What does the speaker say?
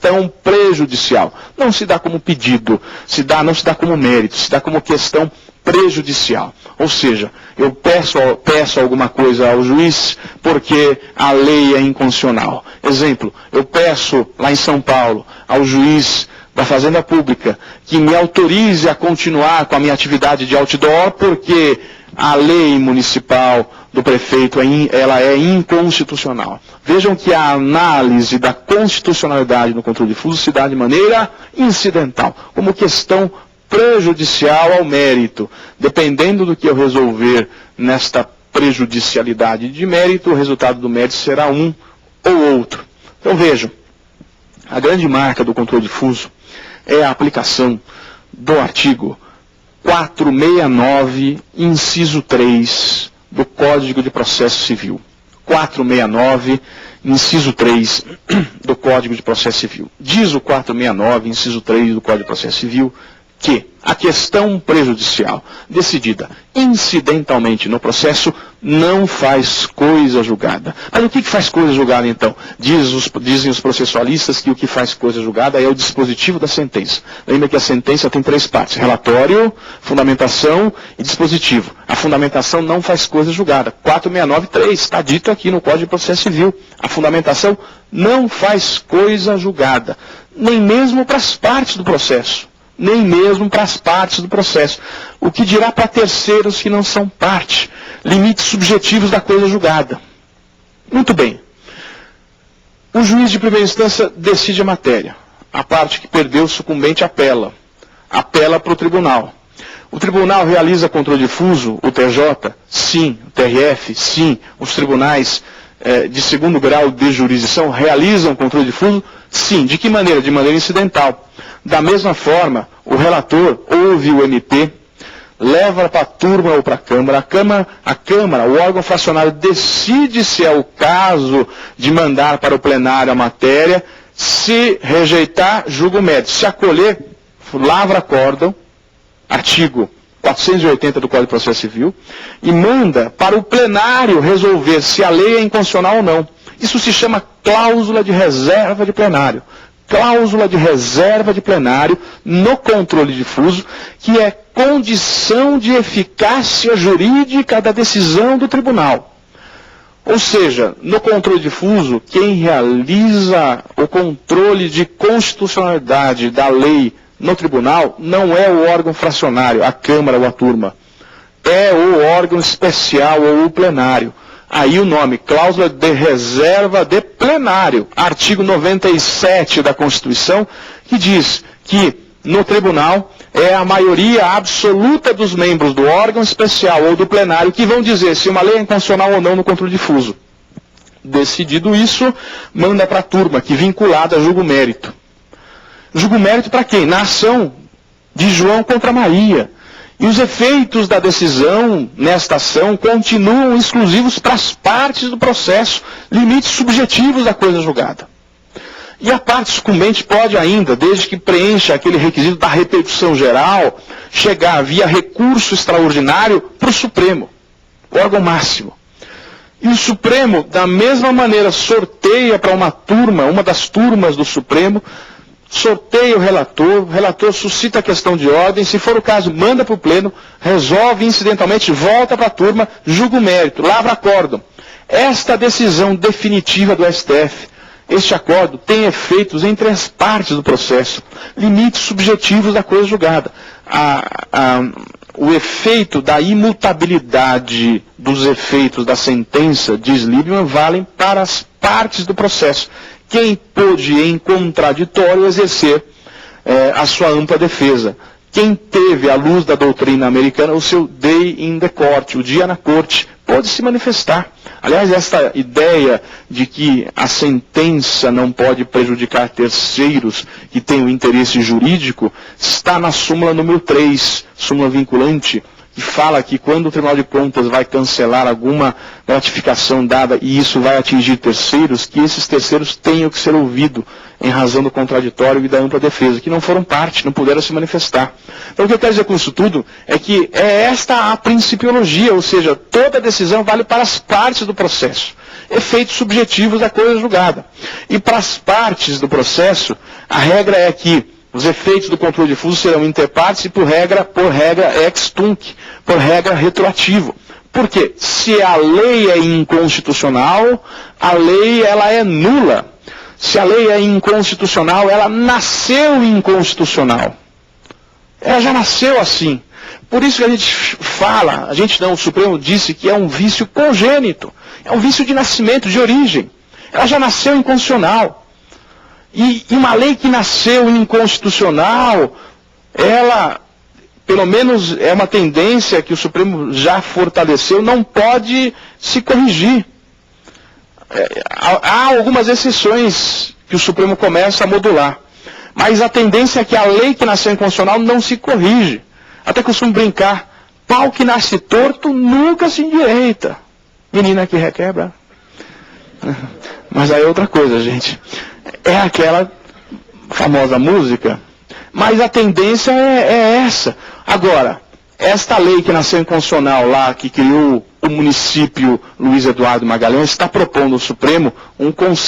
questão prejudicial. Não se dá como pedido, não se dá como mérito, se dá como questão prejudicial. Ou seja, eu peço alguma coisa ao juiz porque a lei é inconstitucional. Exemplo, eu peço lá em São Paulo ao juiz da Fazenda Pública que me autorize a continuar com a minha atividade de outdoor porque a lei municipal do prefeito ela é inconstitucional. Vejam que a análise da constitucionalidade no controle difuso se dá de maneira incidental, como questão prejudicial ao mérito. Dependendo do que eu resolver nesta prejudicialidade de mérito, o resultado do mérito será um ou outro. Então vejam, a grande marca do controle difuso é a aplicação do artigo 469, inciso 3, do Código de Processo Civil. 469, inciso 3, do Código de Processo Civil. Diz o 469, inciso 3 do Código de Processo Civil, que a questão prejudicial decidida incidentalmente no processo não faz coisa julgada. Mas o que faz coisa julgada então? Dizem os processualistas que o que faz coisa julgada é o dispositivo da sentença. Lembra que a sentença tem 3 partes: relatório, fundamentação e dispositivo. A fundamentação não faz coisa julgada. 469.3 está dito aqui no Código de Processo Civil. A fundamentação não faz coisa julgada, nem mesmo para as partes do processo. Nem mesmo para as partes do processo. O que dirá para terceiros que não são parte? Limites subjetivos da coisa julgada. Muito bem. O juiz de primeira instância decide a matéria. A parte que perdeu, o sucumbente apela. Apela para o tribunal. O tribunal realiza controle difuso, o TJ? Sim. O TRF? Sim. Os tribunais de segundo grau de jurisdição realizam controle difuso? Sim. De que maneira? De maneira incidental. Da mesma forma, o relator ouve o MP, leva para a turma ou para a Câmara, o órgão fracionário decide se é o caso de mandar para o plenário a matéria, se rejeitar, julga o mérito. Se acolher, lavra acórdão, artigo 480 do Código de Processo Civil, e manda para o plenário resolver se a lei é inconstitucional ou não. Isso se chama cláusula de reserva de plenário. Cláusula de reserva de plenário no controle difuso, que é condição de eficácia jurídica da decisão do tribunal. Ou seja, no controle difuso, quem realiza o controle de constitucionalidade da lei no tribunal não é o órgão fracionário, a Câmara ou a turma. É o órgão especial ou o plenário. Aí o nome, cláusula de reserva de plenário, artigo 97 da Constituição, que diz que no tribunal é a maioria absoluta dos membros do órgão especial ou do plenário que vão dizer se uma lei é inconstitucional ou não no controle difuso. Decidido isso, manda para a turma, que vinculada julga o mérito. Julga o mérito para quem? Na ação de João contra Maria. E os efeitos da decisão nesta ação continuam exclusivos para as partes do processo, limites subjetivos da coisa julgada. E a parte sucumbente pode ainda, desde que preencha aquele requisito da repercussão geral, chegar via recurso extraordinário para o Supremo, o órgão máximo. E o Supremo, da mesma maneira, sorteia para uma turma, uma das turmas do Supremo, sorteia o relator suscita a questão de ordem, se for o caso, manda para o pleno, resolve incidentalmente, volta para a turma, julga o mérito, lavra acórdão. Esta decisão definitiva do STF, este acordo tem efeitos entre as partes do processo, limites subjetivos da coisa julgada. O efeito da imutabilidade dos efeitos da sentença, diz Liebman, valem para as partes do processo. Quem pôde, em contraditório, exercer a sua ampla defesa. Quem teve, à luz da doutrina americana, o seu day in the court, o dia na corte, pôde se manifestar. Aliás, esta ideia de que a sentença não pode prejudicar terceiros que têm o interesse jurídico, está na súmula número 3, súmula vinculante, que fala que quando o Tribunal de Contas vai cancelar alguma gratificação dada e isso vai atingir terceiros, que esses terceiros tenham que ser ouvidos em razão do contraditório e da ampla defesa, que não foram parte, não puderam se manifestar. Então o que eu quero dizer com isso tudo é que é esta a principiologia, ou seja, toda decisão vale para as partes do processo, efeitos subjetivos da coisa julgada. E para as partes do processo, a regra é que os efeitos do controle difuso serão interpartes e por regra ex tunc, por regra retroativo. Por quê? Se a lei é inconstitucional, a lei ela é nula. Se a lei é inconstitucional, ela nasceu inconstitucional. Ela já nasceu assim. Por isso que a gente fala, o Supremo disse que é um vício congênito. É um vício de nascimento, de origem. Ela já nasceu inconstitucional. E uma lei que nasceu inconstitucional, ela, pelo menos é uma tendência que o Supremo já fortaleceu, não pode se corrigir. Há algumas exceções que o Supremo começa a modular. Mas a tendência é que a lei que nasceu inconstitucional não se corrige. Até costumo brincar, pau que nasce torto nunca se endireita. Menina que requebra. Mas aí é outra coisa, gente. É aquela famosa música, mas a tendência é essa. Agora, esta lei que nasceu inconstitucional lá, que criou o município Luiz Eduardo Magalhães, está propondo ao Supremo um conceito